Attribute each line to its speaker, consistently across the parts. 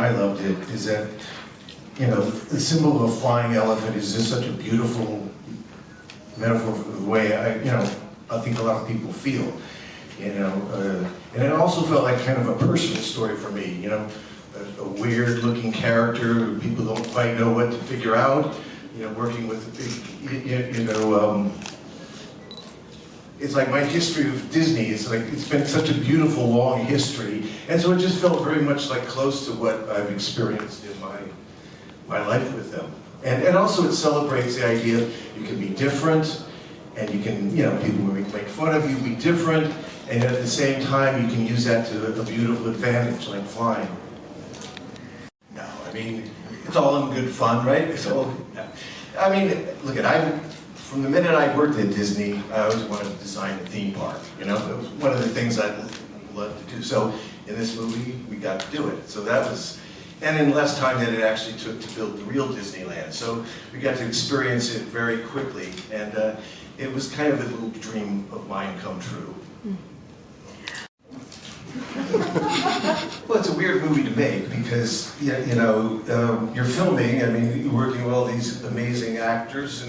Speaker 1: I loved it is that, you know, the symbol of a flying elephant is just such a beautiful metaphor for the way I think a lot of people feel, you know. And it also felt like kind of a personal story for me, you know, a weird-looking character who people don't quite know what to figure out, you know, working with a big, you know, it's like my history of Disney. It's like, it's been such a beautiful, long history. And so it just felt very much like close to what I've experienced in my life with them. And also it celebrates the idea you can be different, and you can, you know, people will make fun of you, be different, and at the same time you can use that to a beautiful advantage, like flying. No, I mean, it's all in good fun, right? It's all, I mean, look at, from the minute I worked at Disney, I always wanted to design a theme park, you know? It was one of the things I loved to do. So in this movie, we got to do it. So that was, and in less time than it actually took to build the real Disneyland. So we got to experience it very quickly, and it was kind of a little dream of mine come true. Well, it's a weird movie to make because, you know, you're filming, I mean, you're working with all these amazing actors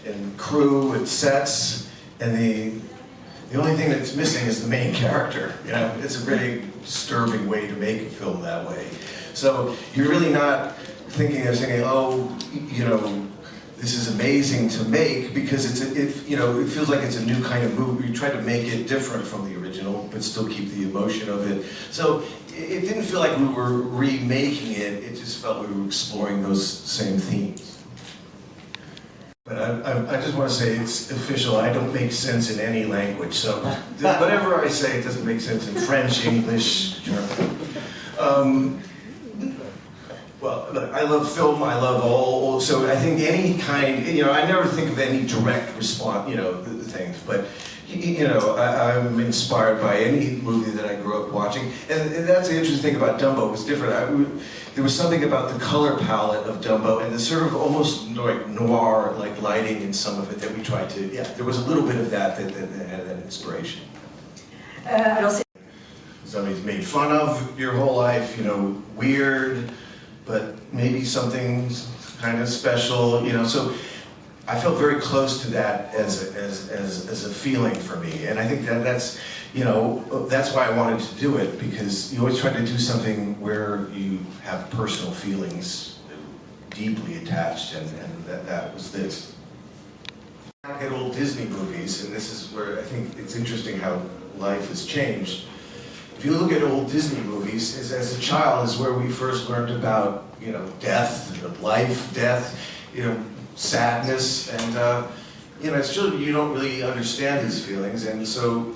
Speaker 1: and crew and sets, and the only thing that's missing is the main character. You know, it's a very disturbing way to make a film that way. So you're really not thinking oh, you know, this is amazing to make, because you know, it feels like it's a new kind of movie. You try to make it different from the original, but still keep the emotion of it. So it didn't feel like we were remaking it. It just felt we were exploring those same themes. But I just want to say it's official. I don't make sense in any language. So whatever I say, it doesn't make sense in French, English, German. Well, look, I love film, I love all, so I think any kind, you know, I never think of any direct response, you know, the things, but, you know, I'm inspired by any movie that I grew up watching, and that's the interesting thing about Dumbo. It was different. There was something about the color palette of Dumbo and the sort of almost like noir, like lighting in some of it that we tried to, yeah, there was a little bit of that had that inspiration. Somebody's made fun of your whole life, you know, weird, but maybe something kind of special, you know. So I felt very close to that as a feeling for me, and I think that's, you know, that's why I wanted to do it, because you always try to do something where you have personal feelings deeply attached, and that was this. Back at old Disney movies, and this is where I think it's interesting how life has changed. If you look at old Disney movies, as a child is where we first learned about, you know, death, life, death, you know, sadness, and you know, as children you don't really understand these feelings, and so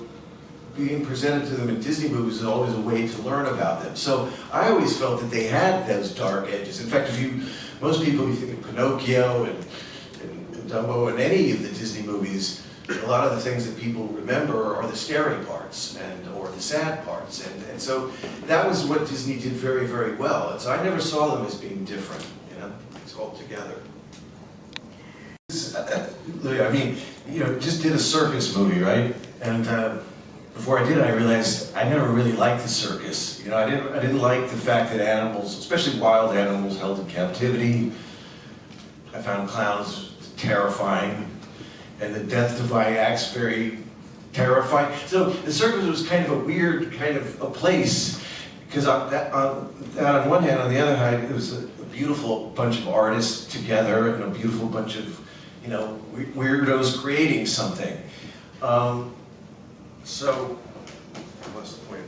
Speaker 1: being presented to them in Disney movies is always a way to learn about them. So I always felt that they had those dark edges. In fact, most people, you think of Pinocchio and Dumbo and any of the Disney movies, a lot of the things that people remember are the scary parts or the sad parts, and so that was what Disney did very, very well. And so I never saw them as being different, you know, it's all together. I mean, you know, just did a circus movie, right? And before I did, I realized I never really liked the circus. You know, I didn't like the fact that animals, especially wild animals, held in captivity. I found clowns terrifying, and the death-defying acts very terrifying. So the circus was kind of a weird kind of a place, because on one hand, on the other hand, it was a beautiful bunch of artists together and a beautiful bunch of, you know, weirdos creating something. So, what's the point?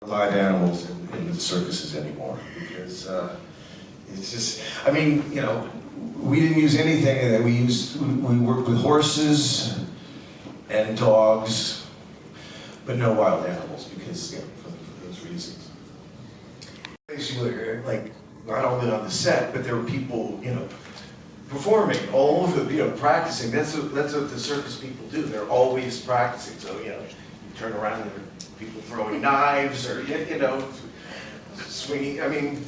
Speaker 1: Live animals in the circuses anymore, because it's just, I mean, you know, we didn't use anything that we worked with horses and dogs, but no wild animals, because, you know, for those reasons. Basically, like, not only on the set, but there were people, you know, performing all over, you know, practicing. That's what the circus people do. They're always practicing. So, you know, you turn around and there are people throwing knives, or, you know, swinging. I mean,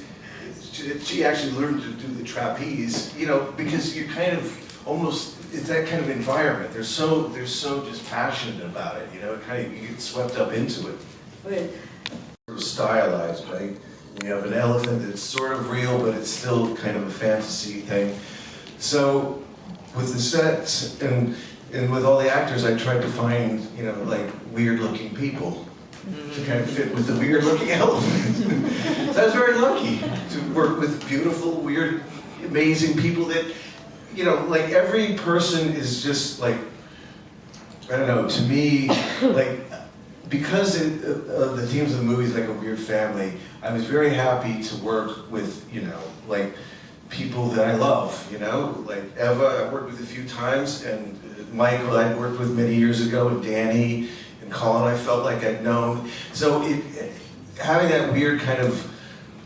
Speaker 1: she actually learned to do the trapeze, you know, because you're kind of almost, it's that kind of environment. They're so just passionate about it, you know, kind of, you get swept up into it.
Speaker 2: Okay.
Speaker 1: stylized, right? We have an elephant that's sort of real, but it's still kind of a fantasy thing. So with the sets and with all the actors, I tried to find, you know, like weird-looking people to kind of fit with the weird-looking elephant. So I was very lucky to work with beautiful, weird, amazing people that, you know, like every person is just like, I don't know, to me, like, because of the themes of the movies, like a weird family, I was very happy to work with, you know, like people that I love, you know, like Eva, I worked with a few times, and Michael I worked with many years ago, and Danny, and Colin I felt like I'd known. So having that weird kind of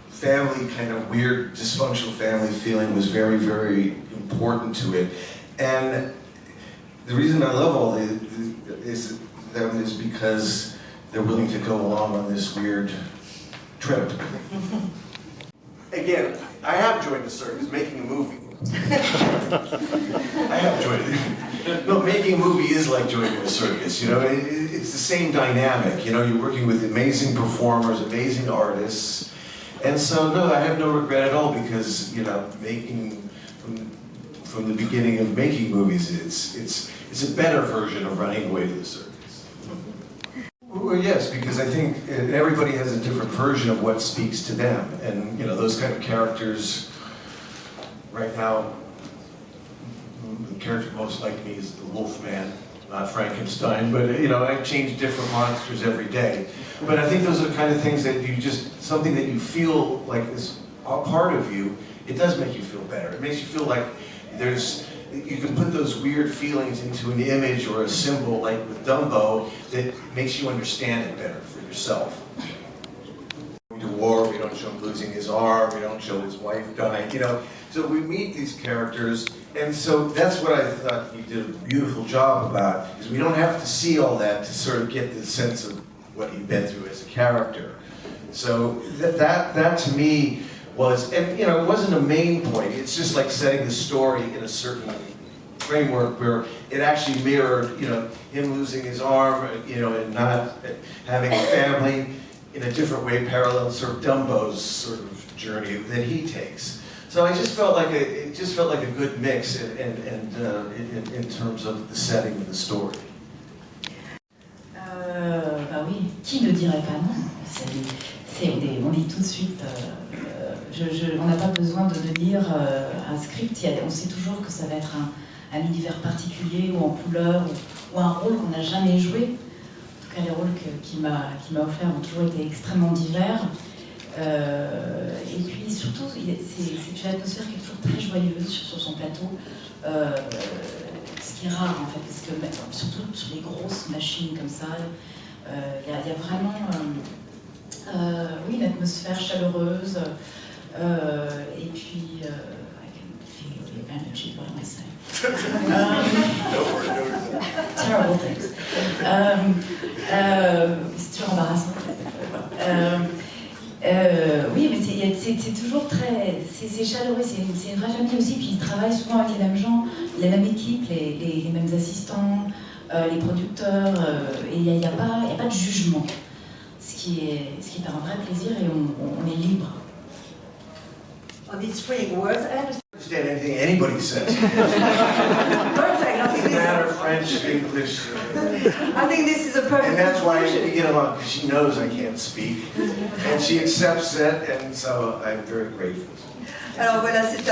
Speaker 1: family, kind of weird dysfunctional family feeling was very, very important to it. And the reason I love all them is because they're willing to go along on this weird trip. Again, I have joined the circus making a movie. I have joined it. No, making a movie is like joining a circus, you know, it's the same dynamic, you know, you're working with amazing performers, amazing artists, and so no, I have no regret at all, because, you know, making, from the beginning of making movies, it's a better version of running away to the circus. Well, yes, because I think everybody has a different version of what speaks to them, and, you know, those kind of characters, right now, the character most like me is the Wolfman, not Frankenstein, but, you know, I change different monsters every day. But I think those are the kind of things that you just, something that you feel like is a part of you, it does make you feel better. It makes you feel like you can put those weird feelings into an image or a symbol, like with Dumbo, that makes you understand it better for yourself. We do war, we don't show him losing his arm, we don't show his wife dying, you know. So we meet these characters, and so that's what I thought you did a beautiful job about, is we don't have to see all that to sort of get the sense of what he'd been through as a character. So that to me was, and, you know, it wasn't a main point, it's just like setting the story in a certain framework where it actually mirrored, you know, him losing his arm, you know, and not having a family in a different way, parallel sort of Dumbo's sort of journey that he takes. So I just felt like it just felt like a good mix in terms of the setting of the story.
Speaker 2: Bah oui, qui ne dirait pas non? On dit tout de suite, on n'a pas besoin de lire un script, on sait toujours que ça va être un univers particulier ou en couleur ou un rôle qu'on n'a jamais joué. En tout cas, les rôles qu'il m'a offerts ont toujours été extrêmement divers. Et puis surtout, c'est une atmosphère qui est toujours très joyeuse sur son plateau, ce qui est rare en fait, parce que surtout sur les grosses machines comme ça, il y a vraiment oui, une atmosphère chaleureuse, et puis I can feel the energy, what am I saying? Terrible things. C'est toujours embarrassant. Oui, mais c'est toujours très... C'est chaleureux, c'est une vraie famille aussi, puis ils travaillent souvent avec les mêmes gens, la même équipe, les mêmes assistants, les producteurs, et il n'y a pas de jugement, ce qui est un vrai plaisir, et on est libre.
Speaker 3: On these freeing words, I
Speaker 1: Understand anything anybody says.
Speaker 3: perfect. I think
Speaker 1: Doesn't matter French, English.
Speaker 3: I think this is a perfect.
Speaker 1: And that's why we get along, because she knows I can't speak, and she accepts it, and so I'm very grateful.
Speaker 3: Alors voilà, c'est